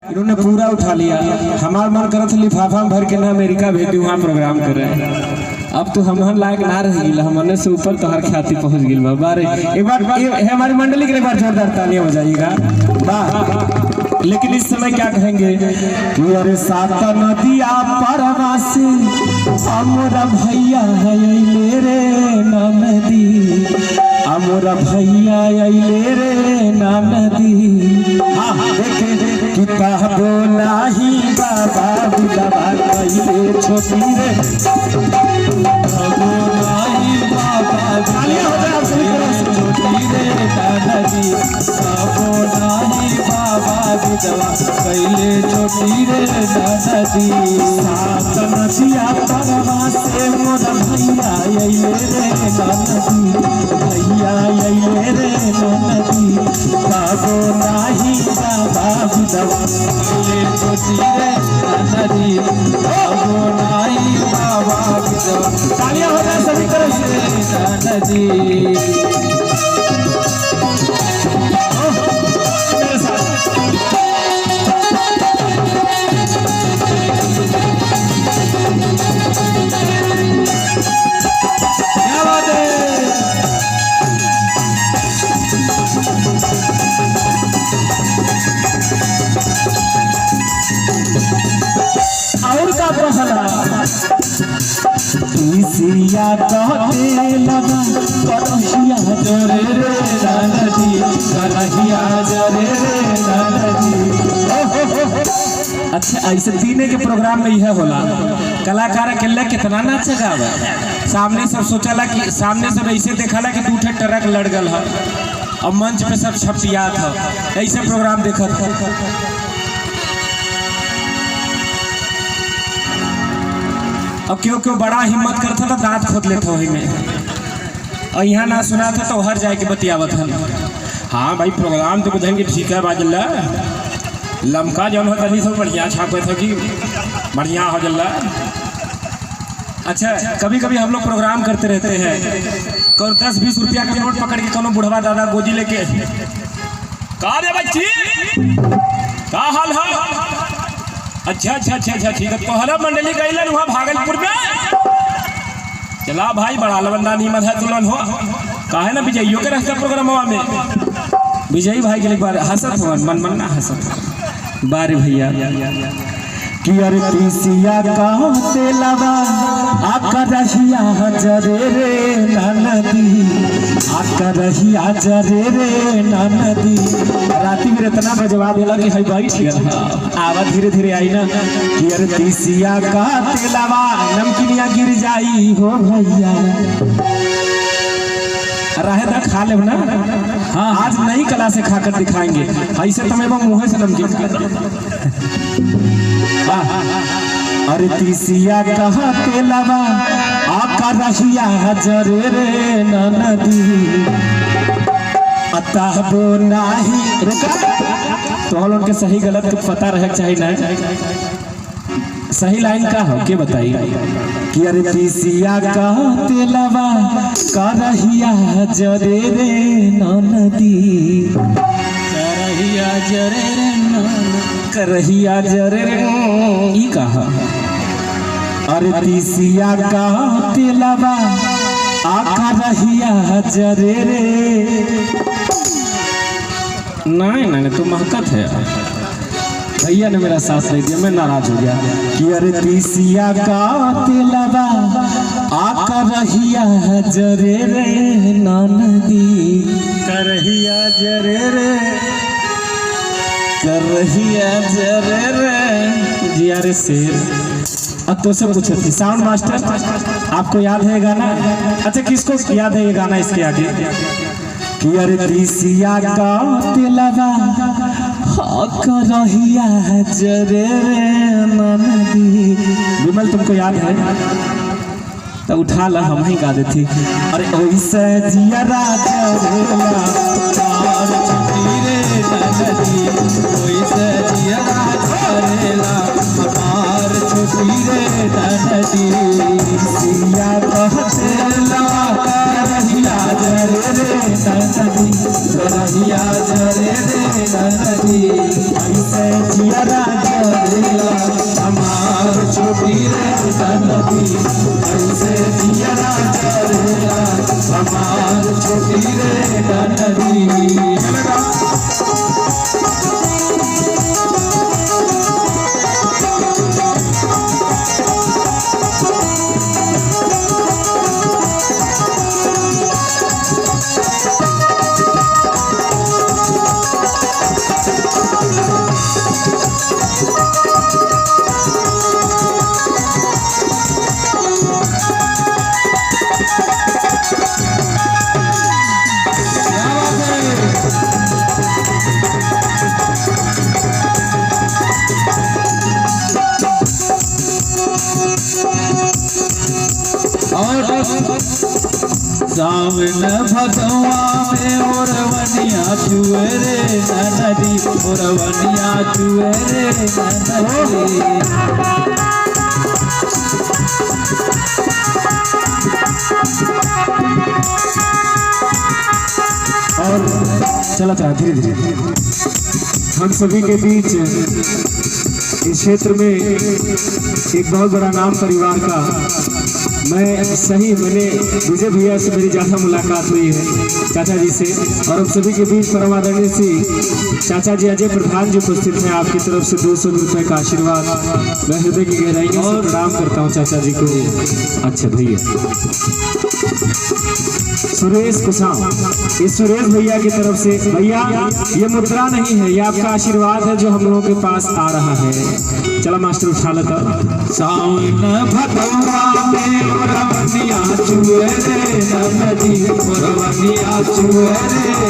इन्होंने पूरा उठा लिया। हमारा मन करत लिफाफा में भर के ना अमेरिका भेज दी, वहाँ प्रोग्राम कर रहे हैं। अब तो हम लायक ना रह गिला, हमने से ऊपर तो हर ख्याति पहुँच गिल बा। बारे एक बार हमारी मंडली के एक बार जोरदार तालियां बजाइएगा। वाह। लेकिन इस समय क्या कहेंगे कि अरे सात नदिया परवा से हमरा भैया अइले रे नदी, हमरा भैया अइले रे नदी। हाँ देखे किताबो नाही बाबा बुलावा कइले छोटी रे, किताबो नाही बाबा बुलावा छोटी रे नदी, किताबो नाही बाबा बुलावा कइले छोटी रे नदी। सात नदिया परवा से मोर भैया अइले रे नदी, भैया अइले रे नदी, किताबो नाही बाबा बुलावा कइले छोटी रे नदी, किताबो नाही बाबा बुलावा। तालियां हो जाए सभी तरफ से नदी। और का कहला सिया कहते लगा करहिया जरे रे नदी, करहिया जरे रे नदी। अच्छा ऐसे दीने के प्रोग्राम में यह होला, कलाकार अकेले कितना नाच गावे। सामने सब सोचला कि सामने सब ऐसे देखला कि दूठे ट्रक लड़ गल है और मंच पे सब छपियात है, ऐसे प्रोग्राम देखत। अब क्यों क्यों बड़ा हिम्मत करता था दांत खोद लेता वही में, और यहाँ ना सुना था तो हर जाए के बतियावत है। हाँ भाई प्रोग्राम तो बुझेंगे ठीक है बाजल्ला, लमका जौन हो तभी सब बढ़िया छापे थे कि बढ़िया हो जल्ला। अच्छा कभी कभी हम लोग प्रोग्राम करते रहते हैं, 10-20 रुपया का नोट पकड़ के कोनो बुढ़वा दादा गोदी लेके, का रे बच्ची का हाल है। अच्छा अच्छा अच्छा अच्छा ठीक है। तोहरा मंडली गईलन वहाँ भागलपुर में, चला भाई बड़ा लवंदा नीमत है तुलन हो, काहे ना विजयियों के रहता प्रोग्राम में। विजयी भाई के लिए बार हंसत हो मन मन ना हंसत बारे भैया कि अरे तीसिया कहते लगा आकरहिया जरे रे नदी, आकरहिया जरे रे नदी। राती में इतना बजवा देला कि है बैठ गया, आवाज धीरे धीरे आई ना कि अरे तीसिया कहते लगा नमकीनिया गिर जाई हो भैया, रहे तक खा ले ना। हाँ आज नई कला से खाकर दिखाएंगे, ऐसे तुम्हें मुँह से नमकीन। अरे तीसिया कहते लगा आकरहिया जरे रे नदी, अतहबो नाही रुका। तो हम लोग के सही गलत के पता रहे चाहिए ना, सही लाइन का हो के बताइए कि अरे तीसिया कहते लगा करहिया जरे रे नदी, करहिया जरे रे करहिया जरे रे ई कहा। अरे तीसिया कहते लगा आकरहिया जरे रे। नहीं नहीं तो महकत है, भैया ने मेरा साथ नहीं दिया, मैं नाराज हो गया कि अरे तीसिया कहते लगा आकरहिया जरे रे नदी, करहिया जरे रे करहिया जरे रे जी। अरे शेर अब तो से पूछे थी साउंड मास्टर आपको याद है गाना? अच्छा किसको याद है ये गाना इसके आगे कि अरे तीसिया कहते लगा करहिया जरे रे नदी। विमल तुमको याद है तो उठा ला, हम ही गा देती। अरे ओइसे जिया जरेला तार छुटी रे नदी, ओइसे जिया जरेला तार छुटी रे नदी। सिया कहते लगा करहिया जरे रे नदी, करहिया जरे रे नदी, ओइसे जिया सावन भदवा में ओरवनिया चुए रे नदी, ओरवनिया चुए रे नदी। और चलता है धीरे धीरे हम सभी के बीच इस क्षेत्र में एक बहुत बड़ा नाम परिवार का मैंने विजय भैया से मेरी ज़्यादा मुलाकात हुई है चाचा जी से, और हम सभी के बीच परम आदरणीय श्री चाचा जी अजय प्रधान जी उपस्थित हैं। आपकी तरफ से 200 रुपये का आशीर्वाद मैं हृदय की गहराइयों से प्रणाम करता हूँ चाचा जी को। अच्छा भैया सुरेश कुशाम, इस सुरेश भैया की तरफ से, भैया ये मुद्रा नहीं है, ये आपका आशीर्वाद है जो हम लोगों के पास आ रहा है। चला मास्टर उठा लेता। सावन भदवा में ओरवनिया चुए रे नदी, ओरवनिया चुए रे